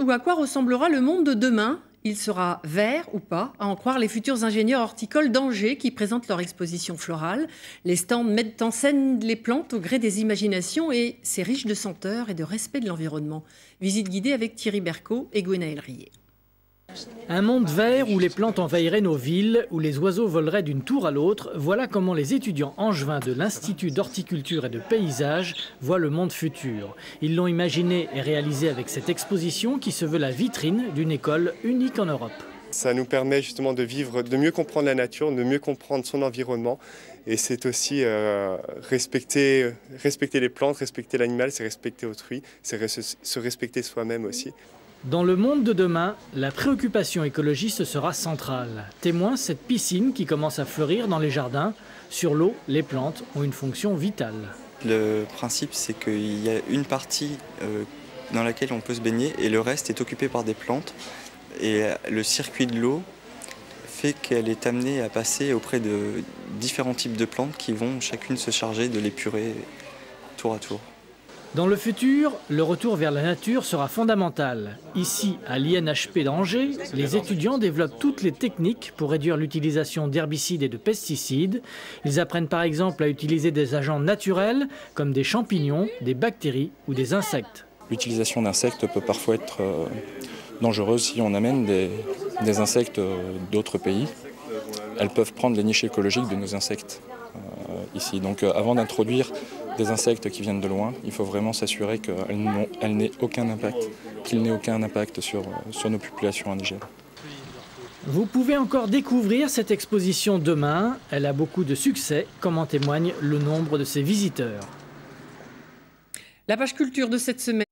ou à quoi ressemblera le monde de demain? Il sera vert ou pas, à en croire les futurs ingénieurs horticoles d'Angers qui présentent leur exposition florale. Les stands mettent en scène les plantes au gré des imaginations et c'est riche de senteurs et de respect de l'environnement. Visite guidée avec Thierry Bercot et Gwenaël Riet. Un monde vert où les plantes envahiraient nos villes, où les oiseaux voleraient d'une tour à l'autre, voilà comment les étudiants angevins de l'Institut d'horticulture et de paysage voient le monde futur. Ils l'ont imaginé et réalisé avec cette exposition qui se veut la vitrine d'une école unique en Europe. Ça nous permet justement de vivre, de mieux comprendre la nature, de mieux comprendre son environnement. Et c'est aussi respecter les plantes, respecter l'animal, c'est respecter autrui, c'est se respecter soi-même aussi. Dans le monde de demain, la préoccupation écologiste sera centrale. Témoin cette piscine qui commence à fleurir dans les jardins. Sur l'eau, les plantes ont une fonction vitale. Le principe, c'est qu'il y a une partie dans laquelle on peut se baigner et le reste est occupé par des plantes. Et le circuit de l'eau fait qu'elle est amenée à passer auprès de différents types de plantes qui vont chacune se charger de l'épurer tour à tour. Dans le futur, le retour vers la nature sera fondamental. Ici, à l'INHP d'Angers, les étudiants développent toutes les techniques pour réduire l'utilisation d'herbicides et de pesticides. Ils apprennent par exemple à utiliser des agents naturels comme des champignons, des bactéries ou des insectes. L'utilisation d'insectes peut parfois être dangereuse si on amène des insectes d'autres pays. Elles peuvent prendre les niches écologiques de nos insectes ici. Donc avant d'introduire des insectes qui viennent de loin, il faut vraiment s'assurer qu'elles n'aient aucun impact, qu'ils n'aient aucun impact sur nos populations indigènes. Vous pouvez encore découvrir cette exposition demain. Elle a beaucoup de succès, comme en témoigne le nombre de ses visiteurs. La page culture de cette semaine.